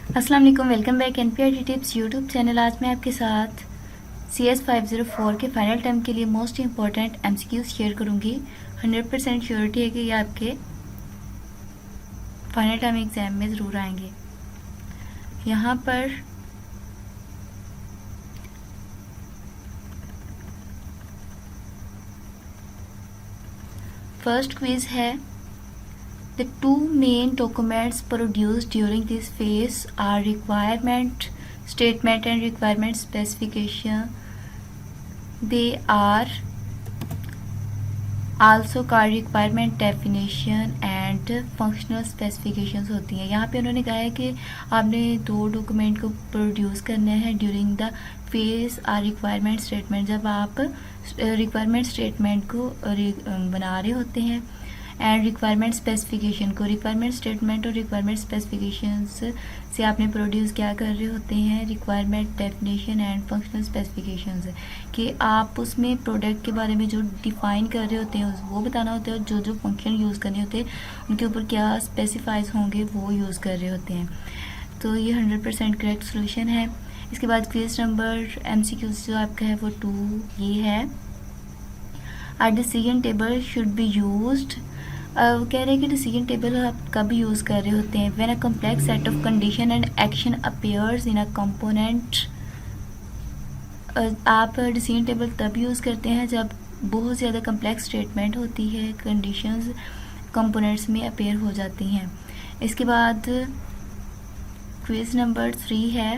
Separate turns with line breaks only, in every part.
अस्सलाम वालेकुम, welcome back NPRT tips YouTube channel. आज मैं आपके साथ CS 504 के फाइनल टर्म के लिए मोस्ट इंपॉर्टेंट MCQs शेयर करूंगी। 100% श्योरिटी है कि ये आपके फाइनल टर्म एग्ज़ाम में ज़रूर आएंगे। यहाँ पर फर्स्ट क्विज़ है, The two main documents produced during this phase are requirement statement and requirement specification. They are also called requirement definition and functional specifications होती हैं। यहाँ पे उन्होंने कहा है कि आपने दो डॉक्यूमेंट को प्रोड्यूस करना है during the phase R requirement statement, जब आप रिक्वायरमेंट स्टेटमेंट को बना रहे होते हैं, एंड रिक्वायरमेंट स्पेसिफिकेशन को, रिक्वायरमेंट स्टेटमेंट और रिक्वायरमेंट स्पेसिफिकेशंस से आपने प्रोड्यूस क्या कर रहे होते हैं, requirement definition and functional specifications, कि आप उसमें प्रोडक्ट के बारे में जो डिफ़ाइन कर रहे होते हैं वो बताना होता है, और जो जो फंक्शन यूज़ करने होते हैं उनके ऊपर क्या स्पेसिफाइज होंगे वो यूज़ कर रहे होते हैं। तो ये 100% करेक्ट सोल्यूशन है। इसके बाद क्वेश्चन नंबर MCQ जो आपका है वो 2 ये है, R decision table should be used. कह रहे हैं कि डिसीजन टेबल आप कब यूज़ कर रहे होते हैं, when a complex set of condition and action appears in a component. आप डिसीजन टेबल तब यूज़ करते हैं जब बहुत ज़्यादा कम्प्लेक्स स्टेटमेंट होती है, कंडीशंस कंपोनेंट्स में अपेयर हो जाती हैं। इसके बाद क्विज नंबर 3 है,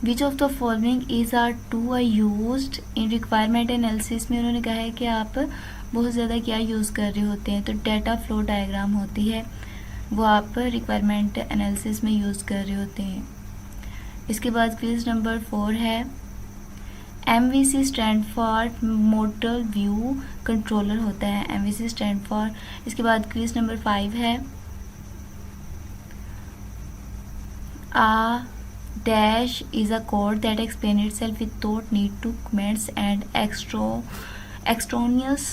which of the following is R two R used in requirement analysis में उन्होंने कहा है कि आप बहुत ज़्यादा क्या यूज़ कर रहे होते हैं, तो डाटा फ्लो डायग्राम होती है वो आप रिक्वायरमेंट एनालिसिस में यूज़ कर रहे होते हैं। इसके बाद क्विज नंबर 4 है, MVC stand for model view controller होता है, MVC स्टैंड फॉर। इसके बाद क्विज नंबर 5 है, dash is a code that explains itself without need to comments and extraneous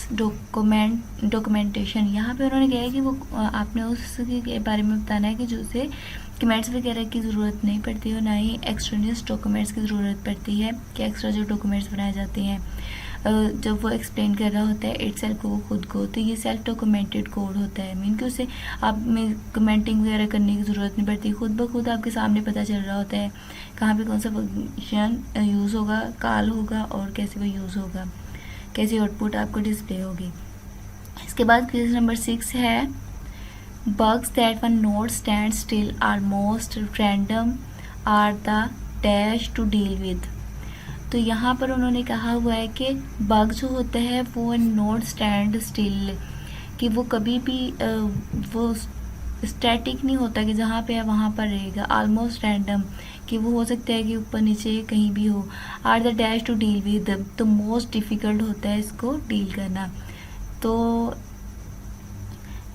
documentation। यहाँ पे उन्होंने कहा है कि वो आपने उसके बारे में बताना है कि जो उसे कमेंट्स वगैरह की ज़रूरत नहीं पड़ती और ना ही एक्सट्रेनियस डॉक्यूमेंट्स की ज़रूरत पड़ती है, कि एक्स्ट्रा जो डॉक्यूमेंट्स बनाए जाते हैं जब वो एक्सप्लेन कर रहा होता है इटसेल्फ को, खुद को, तो ये सेल्फ डॉक्यूमेंटेड कोड होता है। मीन कि उसे आप में कमेंटिंग वगैरह करने की ज़रूरत नहीं पड़ती, खुद ब खुद आपके सामने पता चल रहा होता है कहाँ पे कौन सा फंक्शन यूज़ होगा, कॉल होगा और कैसे वो यूज़ होगा, कैसी आउटपुट आपको डिस्प्ले होगी। इसके बाद क्वेश्चन नंबर 6 है, bugs that one node stands still are most random are the dash to deal with। तो यहाँ पर उन्होंने कहा हुआ है कि बग जो होता है वो नोड स्टैंड स्टिल, कि वो कभी भी वो स्टैटिक नहीं होता कि जहाँ पे है वहाँ पर रहेगा, ऑलमोस्ट रैंडम, कि वो हो सकता है कि ऊपर नीचे कहीं भी हो। Are the dash to deal with, तो मोस्ट डिफ़िकल्ट होता है इसको डील करना। तो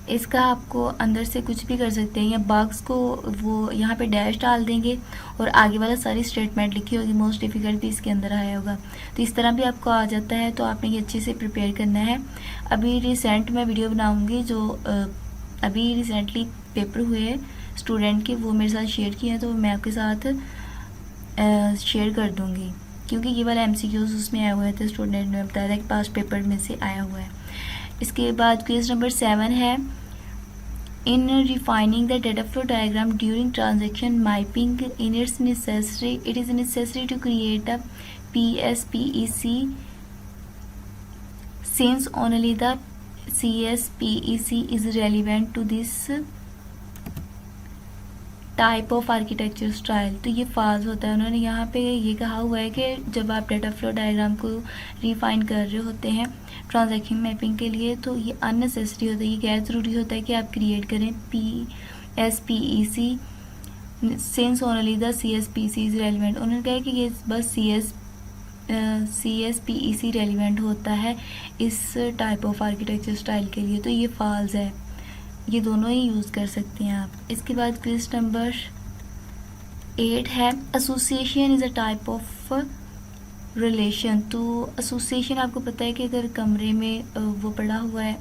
इसका आपको अंदर से कुछ भी कर सकते हैं, या बग्स को वो यहाँ पे डैश डाल देंगे और आगे वाला सारी स्टेटमेंट लिखी होगी, मोस्ट डिफ़िकल्ट भी इसके अंदर आया होगा, तो इस तरह भी आपको आ जाता है। तो आपने ये अच्छे से प्रिपेयर करना है। अभी रिसेंट मैं वीडियो बनाऊँगी जो अभी रिसेंटली पेपर हुए स्टूडेंट के, वो मेरे साथ शेयर किए हैं, तो मैं आपके साथ शेयर कर दूँगी, क्योंकि ये वाला MCQs उसमें आया हुआ है, तो स्टूडेंट ने बताया था कि पास्ट पेपर में से आया हुआ है। इसके बाद क्वेश्चन नंबर 7 है, in refining the data flow diagram during transaction mapping it is necessary to create a PSPEC since only the CSPEC is relevant to this type of architecture style. तो ये फाल्स होता है। उन्होंने यहाँ पे ये कहा हुआ है कि जब आप डाटा फ्लो डायग्राम को रिफाइन कर रहे होते हैं ट्रांजैक्शन मैपिंग के लिए, तो ये अननेसेसरी होता है, ये गैर ज़रूरी होता है कि आप क्रिएट करें PSPEC since only the CSPEC is relevant. उन्होंने कहा कि ये बस CSPEC रेलिवेंट होता है इस टाइप ऑफ आर्किटेक्चर स्टाइल के लिए, तो ये फाल्स है, ये दोनों ही यूज़ कर सकते हैं आप। इसके बाद क्वेश्चन नंबर 8 है, association is a type of relation. तो एसोसिएशन आपको पता है कि अगर कमरे में वो पड़ा हुआ है,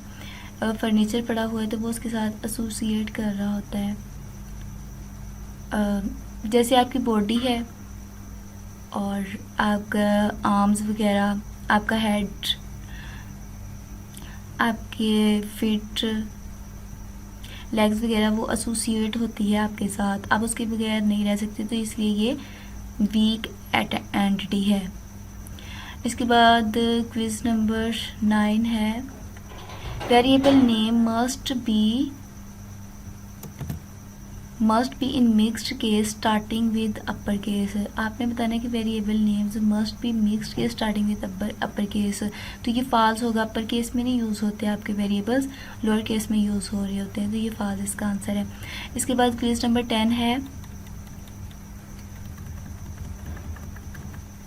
फर्नीचर पड़ा हुआ है, तो वो उसके साथ एसोसिएट कर रहा होता है। जैसे आपकी बॉडी है और आपका आर्म्स वगैरह, आपका हेड, आपके फिट, लेग्स वगैरह वो एसोसिएट होती है आपके साथ, आप उसके बगैर नहीं रह सकते, तो इसलिए ये वीक एंटिटी है। इसके बाद क्विज नंबर 9 है, variable name must be in mixed case starting with upper case. आपने बताना है कि variable names must be mixed case starting with upper case, तो ये फॉल्स होगा, अपर केस में नहीं यूज़ होते आपके वेरिएबल्स, लोअर केस में यूज़ हो रहे होते हैं, तो ये फॉल्स इसका आंसर है। इसके बाद क्विज नंबर 10 है,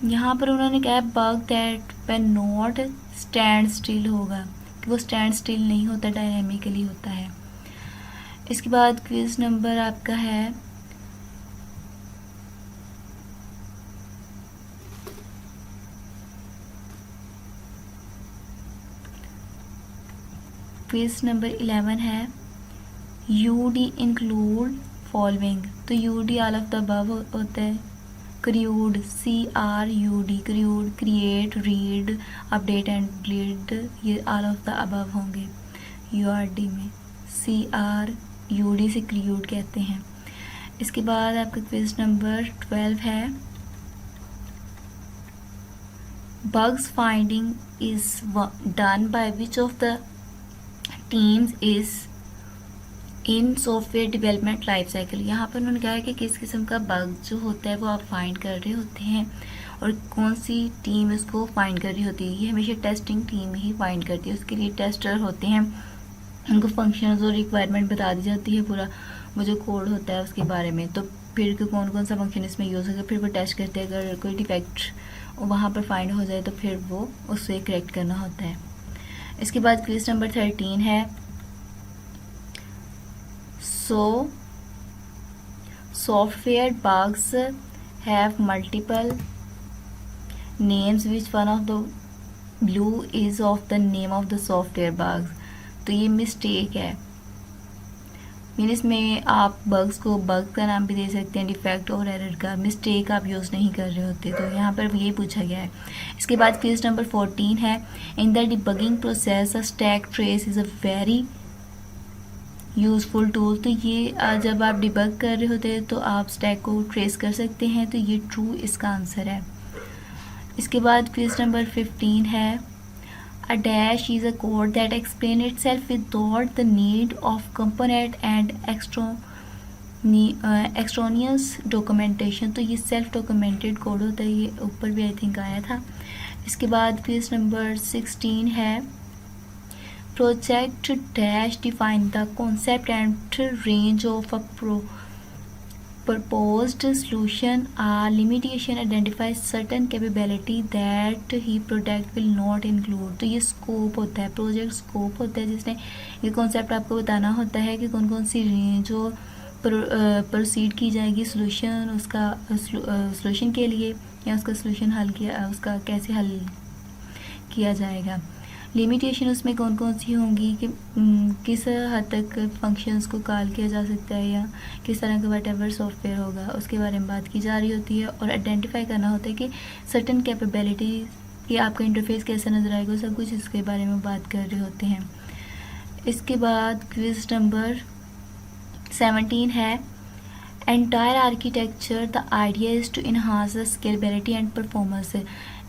यहाँ पर उन्होंने कहा bug that when not stand still होगा, कि वो स्टैंड स्टिल नहीं होता, डायनेमिकली होता है। इसके बाद क्विज नंबर आपका है क्विज नंबर 11 है, यूडी इंक्लूड फॉलोइंग, तो UD all of the above होता है, crude CRUD, crude, create, read, update and delete, ये ऑल ऑफ द अबव होंगे URD में, CRUD से क्रूड कहते हैं। इसके बाद आपका क्विज नंबर 12 है, bugs finding is done by which of the teams is in software development life cycle. यहाँ पर उन्होंने कहा है कि किस किस्म का बग जो होता है वो आप फाइंड कर रहे होते हैं और कौन सी टीम इसको फाइंड कर रही होती है। ये हमेशा टेस्टिंग टीम ही फाइंड करती है, उसके लिए टेस्टर होते हैं, उनको फंक्शंस और रिक्वायरमेंट बता दी जाती है, पूरा वो जो कोड होता है उसके बारे में, तो फिर कौन कौन सा फंक्शन इसमें यूज़ होगा, फिर वो टेस्ट करते हैं, अगर कोई डिफेक्ट वहाँ पर फाइंड हो जाए तो फिर वो उससे करेक्ट करना होता है। इसके बाद क्विज नंबर 13 है, So, software bugs have multiple names. Which one of the blue is of the name of the software bugs? तो ये मिस्टेक है, मीन इसमें आप बग्स को बग का नाम भी दे सकते हैं, डिफेक्ट और एरर का, मिस्टेक आप यूज़ नहीं कर रहे होते, तो यहाँ पर यही पूछा गया है। इसके बाद क्विज नंबर 14 है, in the debugging process a stack trace is a very useful tool, तो ये जब आप डिबग कर रहे होते हैं तो आप स्टैक को ट्रेस कर सकते हैं, तो ये ट्रू इसका आंसर है। इसके बाद क्विज नंबर 15 है, a dash is a code that explain itself without the need of component and extraneous documentation, तो ये सेल्फ डॉक्यूमेंटेड कोड होता है, ये ऊपर भी आई थिंक आया था। इसके बाद क्विज नंबर 16 है, project dash define the concept and range of a proposed solution, a limitation identifies certain capability that he product will not include, तो ये स्कोप होता है, प्रोजेक्ट स्कोप होता है, जिसने ये कॉन्सेप्ट आपको बताना होता है कि कौन कौन सी रेंज जो प्रोसीड की जाएगी सोल्यूशन, उसका सोल्यूशन के लिए, या उसका सोल्यूशन हल किया, उसका कैसे हल किया जाएगा। लिमिटेशन उसमें कौन कौन सी होंगी कि किस हद तक फंक्शंस को कॉल किया जा सकता है या किस तरह का वटेवर सॉफ्टवेयर होगा, उसके बारे में बात की जा रही होती है। और आइडेंटिफाई करना होता है कि सर्टन कैपेबिलिटीज़ कि आपका इंटरफेस कैसा नज़र आएगा, सब कुछ इसके बारे में बात कर रहे होते हैं। इसके बाद क्विज नंबर 17 है, entire architecture the idea is to enhance the scalability and performance.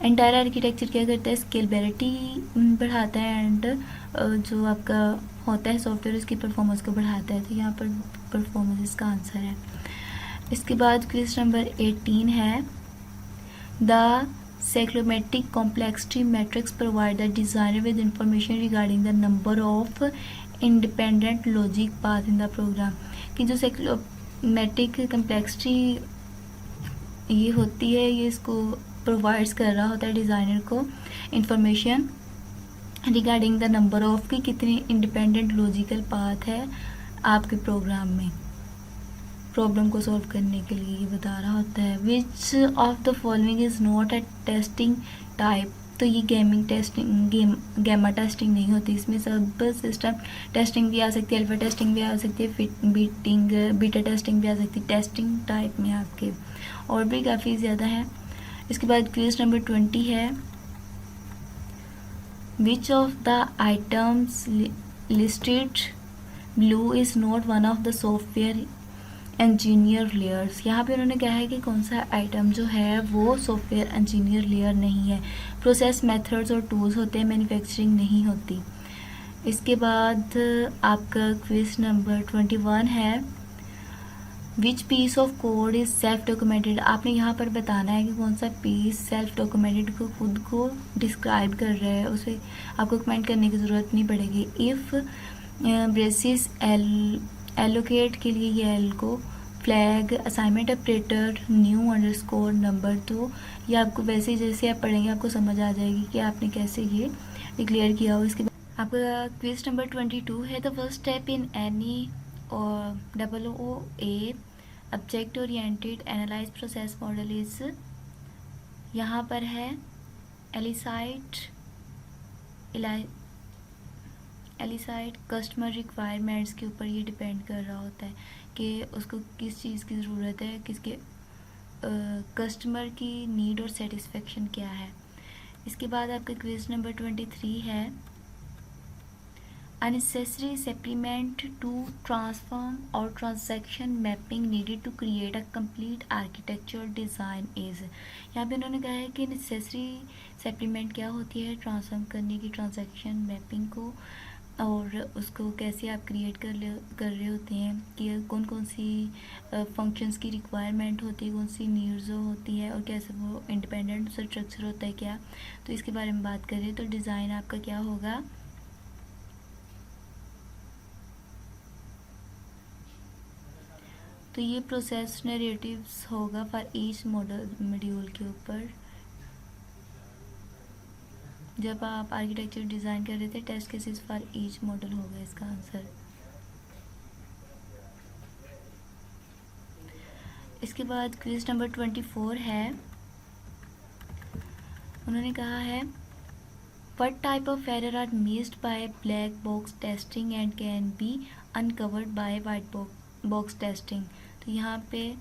Entire architecture क्या करता है, स्केलेबिलिटी बढ़ाता है एंड जो आपका होता है सॉफ्टवेयर उसकी परफॉर्मेंस को बढ़ाता है, तो यहाँ पर परफॉर्मेंस इसका आंसर है। इसके बाद क्विज नंबर 18 है, the cyclometric complexity matrix provide the designer with information regarding the number of independent logic path in the program, कि जो साइक्लोमेट्रिक कॉम्प्लेक्सिटी ये होती है, ये इसको प्रोवाइड्स कर रहा होता है डिज़ाइनर को information regarding the number of कि कितने इंडिपेंडेंट लॉजिकल पाथ है आपके प्रोग्राम में, प्रॉब्लम को सॉल्व करने के लिए ये बता रहा होता है। Which of the following is not a testing type, तो ये गेमिंग टेस्टिंग गैमा टेस्टिंग नहीं होती, इसमें सब सिस्टम टेस्टिंग भी आ सकती है, अल्फा टेस्टिंग भी आ सकती है, बीटा टेस्टिंग भी आ सकती है, टेस्टिंग टाइप में आपके और भी काफ़ी ज़्यादा है। इसके बाद क्वेश्चन नंबर 20 है, which of the items listed blue is not one of the software engineer layers. यहाँ पे उन्होंने कहा है कि कौन सा आइटम जो है वो सॉफ्टवेयर इंजीनियर लेयर नहीं है। प्रोसेस मेथड्स और टूल्स होते हैं, मैन्युफैक्चरिंग नहीं होती। इसके बाद आपका क्विज नंबर 21 है, which piece of code is self documented. आपने यहाँ पर बताना है कि कौन सा पीस सेल्फ डॉक्यूमेंटेड को खुद को डिस्क्राइब कर रहा है, उसे आपको कमेंट करने की ज़रूरत नहीं पड़ेगी। इफ़ ब्रेसिस एलोकेट के लिए ये एल को flag assignment operator new underscore number, तो ये आपको वैसे जैसे आप पढ़ेंगे आपको समझ आ जाएगी कि आपने कैसे ये डिक्लेयर किया हो। इसके बाद आपका क्विज नंबर 22 है, the first step in any OOA object oriented analyse process model is, यहाँ पर है एलिसाइट कस्टमर रिक्वायरमेंट्स के ऊपर ये डिपेंड कर रहा होता है कि उसको किस चीज़ की ज़रूरत है, किसके कस्टमर की नीड और सेटिस्फेक्शन क्या है। इसके बाद आपका क्विज नंबर 23 है, unnecessary supplement to transform or transaction mapping needed to create a complete architectural design is। यहाँ पे उन्होंने कहा है कि necessary supplement क्या होती है, ट्रांसफॉर्म करने की ट्रांजैक्शन मैपिंग को, और उसको कैसे आप क्रिएट कर रहे होते हैं कि कौन कौन सी फंक्शंस की रिक्वायरमेंट होती है, कौन सी नीड्स होती है और कैसे वो इंडिपेंडेंट स्ट्रक्चर होता है क्या, तो इसके बारे में बात करें तो डिज़ाइन आपका क्या होगा, तो ये प्रोसेस नरेटिव्स होगा फॉर ईच मॉड्यूल के ऊपर। जब आप आर्किटेक्चर डिज़ाइन कर रहे थे, test cases for each model होगा इसका आंसर। इसके बाद क्विज नंबर 24 है, उन्होंने कहा है, what type of error are missed by black box testing and can be uncovered by white box testing. तो यहाँ पे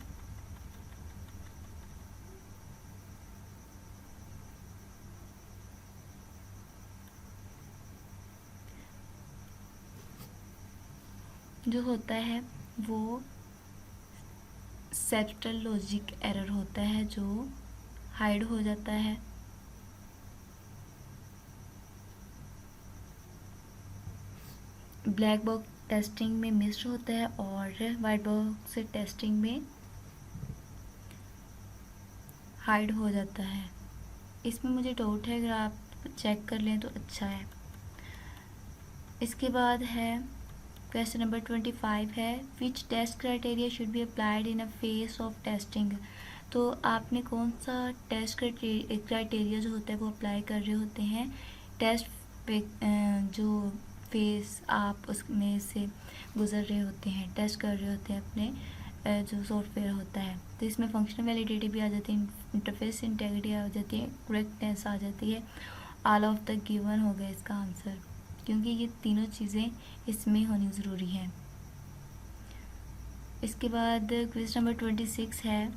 जो होता है वो सेप्टल लॉजिक एरर होता है जो हाइड हो जाता है। ब्लैक बॉक्स टेस्टिंग में मिस्ड होता है और वाइट बॉक्स टेस्टिंग में हाइड हो जाता है। इसमें मुझे डाउट है, अगर आप चेक कर लें तो अच्छा है। इसके बाद है क्वेश्चन नंबर 25 है, which test criteria should be applied in a phase of testing. तो आपने कौन सा टेस्ट क्राइटेरिया जो होता है वो अप्लाई कर रहे होते हैं टेस्ट पे, जो फेस आप उसमें से गुजर रहे होते हैं, टेस्ट कर रहे होते हैं अपने जो सॉफ्टवेयर होता है। तो इसमें फंक्शनल वैलिडिटी भी आ जाती है, इंटरफेस इंटेग्रिटी आ जाती है, करेक्टनेस आ जाती है, ऑल ऑफ द गिवन हो गया इसका आंसर, क्योंकि ये तीनों चीज़ें इसमें होनी ज़रूरी हैं। इसके बाद क्विज नंबर 26 है,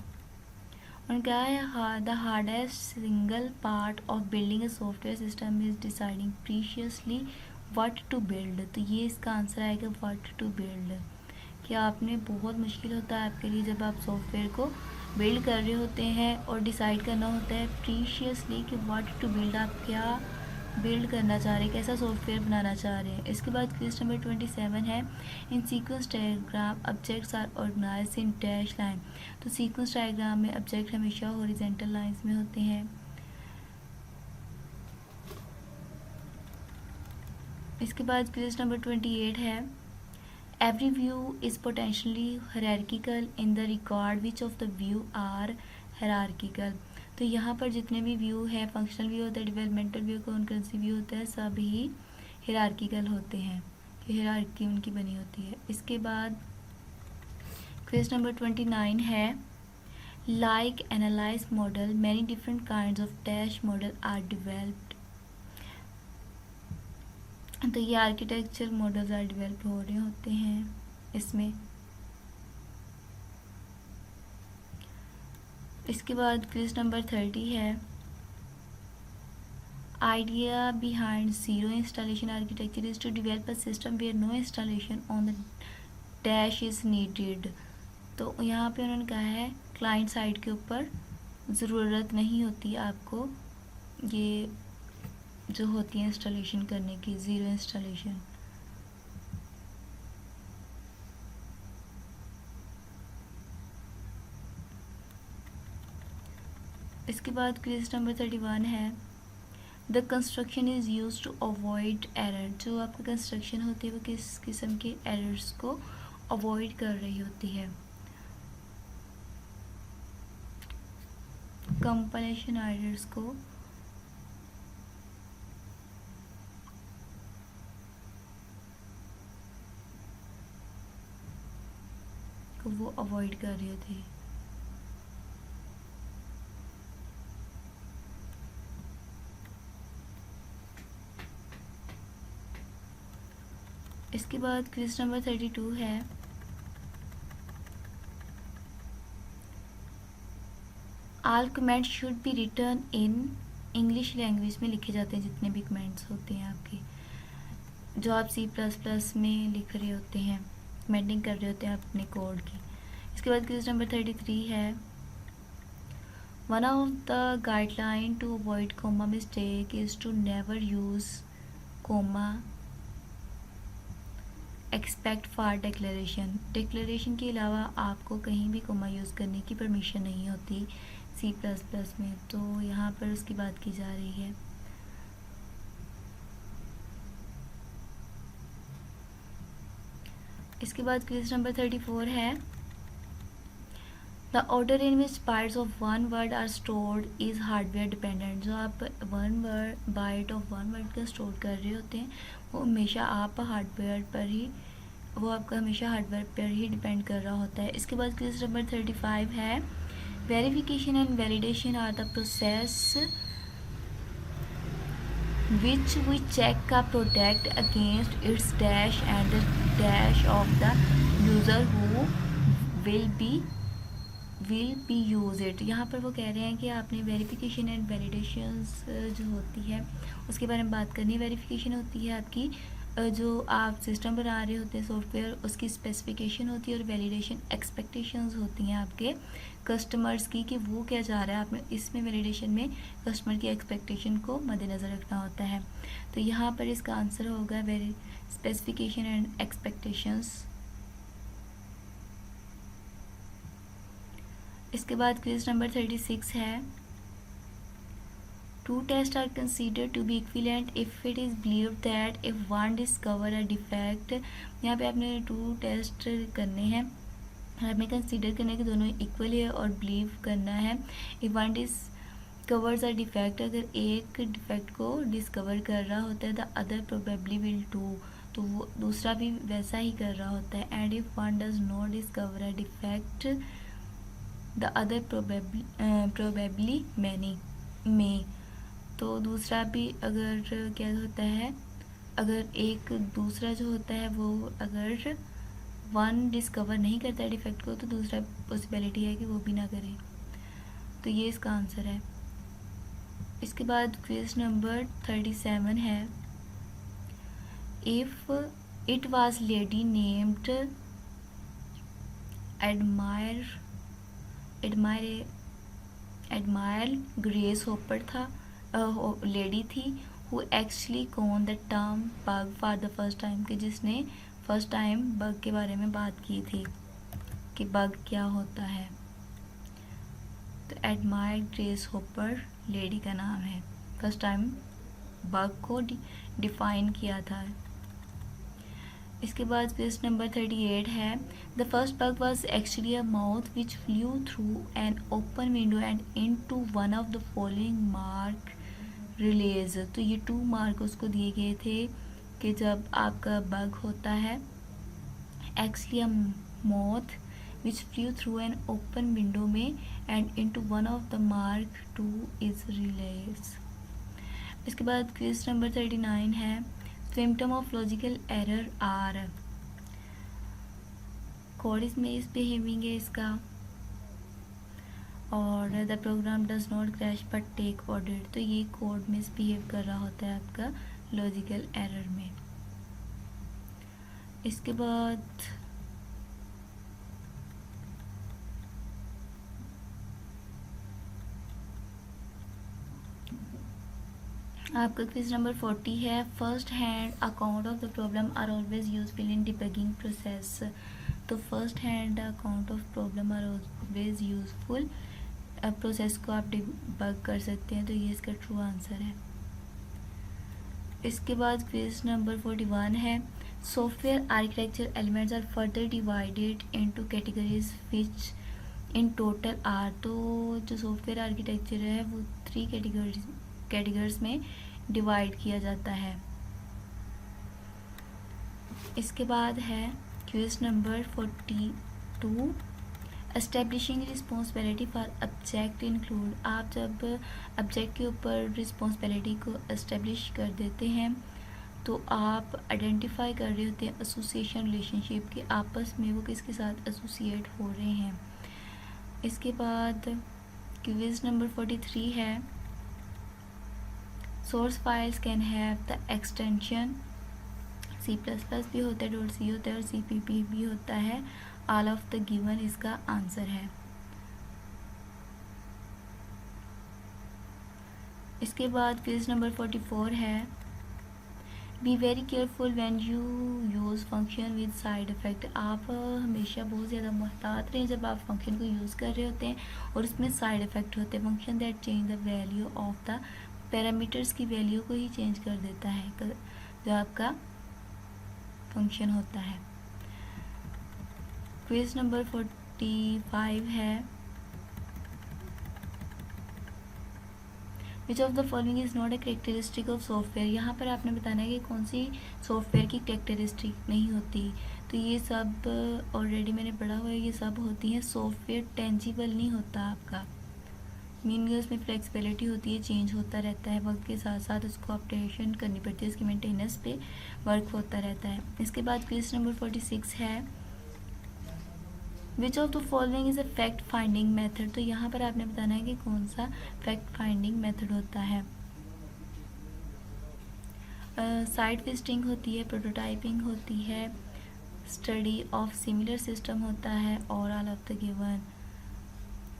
उनका है, the hardest single part of building a software system is deciding precisely what to build. तो ये इसका आंसर आएगा व्हाट टू बिल्ड। क्या आपने बहुत मुश्किल होता है आपके लिए जब आप सॉफ्टवेयर को बिल्ड कर रहे होते हैं और डिसाइड करना होता है प्रीशियसली कि व्हाट टू बिल्ड, आप क्या बिल्ड करना चाह रहे हैं, कैसा सॉफ्टवेयर बनाना चाह रहे हैं। इसके बाद क्वेश्चन नंबर 27 है, in sequence diagram objects are organized in dash line. तो सीक्वेंस डायग्राम में ऑब्जेक्ट हमेशा हॉरिजॉन्टल लाइंस में होते हैं। इसके बाद क्वेश्चन नंबर 28 है, every view is potentially hierarchical in the record which of the view are hierarchical. तो यहाँ पर जितने भी व्यू है, फंक्शनल व्यू होता है, डेवलपमेंटल व्यू, कॉन्करेंसी व्यू होता है, सभी हायरार्किकल होते हैं, हायरार्की उनकी बनी होती है। इसके बाद क्वेश्चन नंबर 29 है, like analyze model many different kinds of dash model are developed तो ये आर्किटेक्चर मॉडल्स आर डेवलप हो रहे होते हैं इसमें। इसके बाद क्विज नंबर 30 है, idea behind zero installation architecture is to develop a system where no installation on the dash is needed. तो यहाँ पे उन्होंने कहा है क्लाइंट साइड के ऊपर ज़रूरत नहीं होती आपको ये जो होती है इंस्टॉलेशन करने की, ज़ीरो इंस्टॉलेशन। इसके बाद क्विज नंबर 31 है, the construction is use to avoid error. जो आपकी कंस्ट्रक्शन होती है वो किस किस्म के एरर्स को अवॉइड कर रही होती है। कंपाइलेशन एरर्स को वो अवॉइड कर रही होती है। इसके बाद क्विज नंबर 32 है, all comments should be return in English language में लिखे जाते हैं जितने भी कमेंट्स होते हैं आपके, जो आप C++ में लिख रहे होते हैं, कमेंटिंग कर रहे होते हैं अपने कोड की। इसके बाद क्विज नंबर 33 है, one of the guideline to avoid comma mistake is to never use comma expect for declaration के अलावा आपको कहीं भी कोमा यूज़ करने की परमिशन नहीं होती C++ में। तो यहाँ पर उसकी बात की जा रही है। इसके बाद क्विज नंबर 34 है, the order in which bytes of one word are stored is hardware dependent. जो आप बाइट ऑफ वन वर्ड का स्टोर कर रहे होते हैं वो हमेशा आप हार्डवेयर पर ही, वो आपका हमेशा हार्डवेयर पर ही डिपेंड कर रहा होता है। इसके बाद क्विज नंबर 35 है, verification and validation are the process which we check a product against its dash and the dash of the user who will be use it। यहाँ पर वो कह रहे हैं कि आपने वेरिफिकेशन एंड वैलिडेशंस जो होती है उसके बारे में बात करनी है। वेरिफिकेशन होती है आपकी जो आप सिस्टम बना रहे होते हैं सॉफ्टवेयर, उसकी स्पेसिफिकेशन होती है, और वैलिडेशन एक्सपेक्टेशंस होती हैं आपके कस्टमर्स की कि वो क्या चाह रहा है। आपने इसमें वैलिडेशन में कस्टमर की एक्सपेक्टेशन को मद्देनज़र रखना होता है। तो यहाँ पर इसका आंसर होगा स्पेसिफिकेशन एंड एक्सपेक्टेशंस। इसके बाद क्विज नंबर 36 है, two tests are considered to be equivalent if it is believed that if one discover a defect। यहाँ पे आपने 2 टेस्ट करने हैं, आपने कंसीडर करना है कि दोनों इक्वल है और बिलीव करना है। if one discovers a defect, अगर एक डिफेक्ट को डिस्कवर कर रहा होता है, the other probably will too, तो वो दूसरा भी वैसा ही कर रहा होता है। and if one does not discover a defect, the other probably may, तो दूसरा भी अगर क्या होता है, अगर एक दूसरा जो होता है वो अगर वन डिस्कवर नहीं करता है डिफेक्ट को, तो दूसरा पॉसिबिलिटी है कि वो भी ना करे। तो ये इसका आंसर है। इसके बाद क्वेश्चन नंबर 37 है, if it was lady named admiral Grace Hopper था, लेडी थी, who actually con the term bug for the first time, कि जिसने फर्स्ट टाइम बग के बारे में बात की थी कि बग क्या होता है। तो एडमायर ग्रेस होपर लेडी का नाम है, फर्स्ट टाइम बग को डिफाइन किया था। इसके बाद क्वेश्चन नंबर 38 है, the first bug was actually a moth which flew through an open window and in to one of the following Mark relays. तो ये 2 मार्क उसको दिए गए थे कि जब आपका बग होता है, actually a moth which flew through an open window में and in to one of the mark 2 is relays. इसके बाद क्वेश्चन नंबर 39 है, symptom of logical error are, code is misbehaving है इसका, और the program does not crash but take audit, तो ये code misbehave कर रहा होता है आपका लॉजिकल एरर में। इसके बाद आपका क्विज नंबर 40 है। First hand account of the problem are always useful in debugging process, तो first hand account of problem are always useful, process को आप डिबग कर सकते हैं, तो ये इसका ट्रू आंसर है। इसके बाद क्विज नंबर 41 है। Software architecture elements are further divided into categories which in total are, तो जो सॉफ्टवेयर आर्किटेक्चर है वो 3 कैटेगरीज में डिवाइड किया जाता है। इसके बाद है quiz number 42, establishing responsibility for object include, आप जब ऑब्जेक्ट के ऊपर रिस्पॉन्सिबिलिटी को एस्टेब्लिश कर देते हैं तो आप आइडेंटिफाई कर रहे होते हैं एसोसिएशन रिलेशनशिप के, आपस में वो किसके साथ एसोसिएट हो रहे हैं। इसके बाद क्विज नंबर 43 है। Source files can have the extension C++ भी होता है, .c होता है और CPP भी होता है, ऑल ऑफ द गिवन इसका आंसर है। इसके बाद क्विज नंबर 44 है। Be very careful when you use function with side effect, आप हमेशा बहुत ज़्यादा मुहतात रहें जब आप फंक्शन को यूज़ कर रहे होते हैं और उसमें साइड इफ़ेक्ट होते हैं। Function that change the value of the parameters की वैल्यू को ही चेंज कर देता है जो आपका फंक्शन होता है। क्विज नंबर 45 है। Which of the following is not a characteristic of software, यहाँ पर आपने बताना है कि कौन सी सॉफ्टवेयर की करेक्टरिस्टिक नहीं होती, तो ये सब ऑलरेडी मैंने पढ़ा हुआ है, ये सब होती हैं। सॉफ्टवेयर टेंजिबल नहीं होता आपका, मीनिंग उसमें फ्लेक्सिबिलिटी होती है, चेंज होता रहता है, वक्त के साथ साथ उसको अपडेशन करनी पड़ती है, उसकी मेंटेनेंस पे वर्क होता रहता है। इसके बाद क्वेश्चन नंबर 46 है। Which of the following is a fact finding method, तो यहाँ पर आपने बताना है कि कौन सा फैक्ट फाइंडिंग मेथड होता है। साइट विजिटिंग होती है, प्रोटोटाइपिंग होती है, स्टडी ऑफ सिमिलर सिस्टम होता है और ऑल ऑफ द गिवन,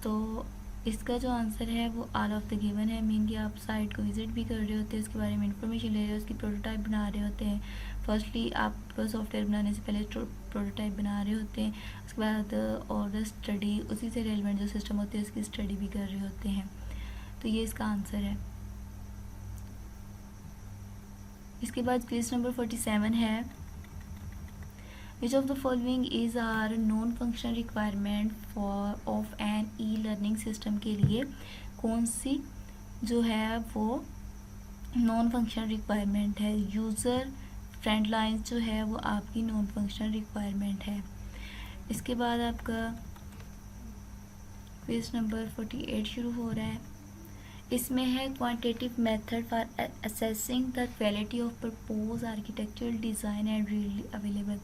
तो इसका जो आंसर है वो ऑल ऑफ द गिवन है। मीन कि आप साइट को विजिट भी कर रहे होते हैं, उसके बारे में इंफॉर्मेशन ले रहे हो, उसकी प्रोटोटाइप बना रहे होते हैं। फर्स्टली आप सॉफ्टवेयर बनाने से पहले प्रोटोटाइप बना रहे होते हैं, उसके बाद और स्टडी उसी से रेलिवेंट जो सिस्टम होते हैं उसकी स्टडी भी कर रहे होते हैं, तो ये इसका आंसर है। इसके बाद क्वेश्चन नंबर 47 है। Which of the following is our non-functional requirement for of an e-learning system के लिए कौन सी जो है वो नॉन फंक्शनल रिक्वायरमेंट है। यूज़र फ्रेंड लाइन्स जो है वो आपकी नॉन फंक्शनल रिक्वायरमेंट है। इसके बाद आपका क्वेश्चन नंबर 48 शुरू हो रहा है। इसमें है quantitative method for assessing the quality of propose architectural design and really available,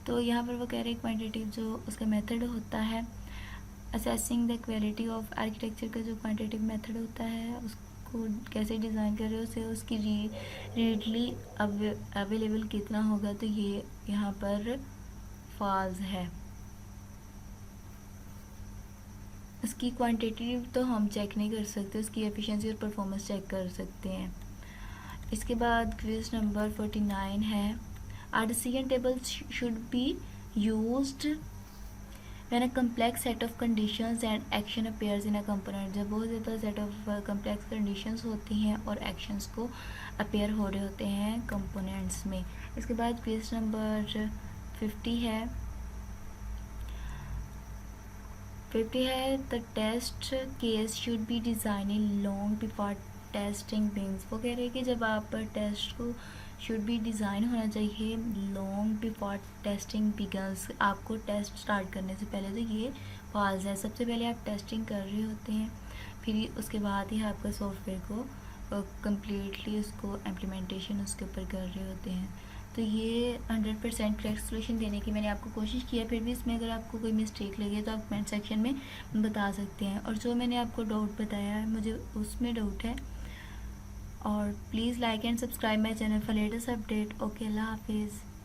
तो यहाँ पर वो कह रहे हैं क्वांटिटेटिव जो उसका मेथड होता है assessing the quality of architecture का जो क्वांटिटेटिव मेथड होता है उसको कैसे डिज़ाइन कर रहे हो उसे उसकी रीडली अवेलेबल कितना होगा, तो ये यहाँ पर फॉल्स है। उसकी क्वांटिटेटिव तो हम चेक नहीं कर सकते, उसकी एफिशिएंसी और परफॉर्मेंस चेक कर सकते हैं। इसके बाद क्विज नंबर 49 है। R decision table should be used when a complex set of conditions and action appears in a component, जब बहुत ज़्यादा सेट ऑफ कम्प्लेक्स कंडीशंस होती हैं और एक्शंस को अपीयर हो रहे होते हैं कंपोनेंट्स में। इसके बाद क्विज नंबर 50 है। The test case should be design in long before testing begins, वो कह रहे हैं कि जब आप टेस्ट को शुड बी डिज़ाइन होना चाहिए लॉन्ग बिफोर टेस्टिंग बिगिंस, आपको टेस्ट स्टार्ट करने से पहले, तो ये फॉल्स है। सबसे पहले आप टेस्टिंग कर रहे होते हैं, फिर उसके बाद ही आपका सॉफ्टवेयर को कम्प्लीटली उसको इम्प्लीमेंटेशन उसके ऊपर कर रहे होते हैं। तो ये 100% करेक्ट सोल्यूशन देने की मैंने आपको कोशिश की है। फिर भी इसमें अगर आपको कोई मिस्टेक लगे तो आप कमेंट सेक्शन में बता सकते हैं। और जो मैंने आपको डाउट बताया है मुझे उसमें डाउट है। और please like and subscribe my channel for latest update. Okay, अल्लाह हाफिज़।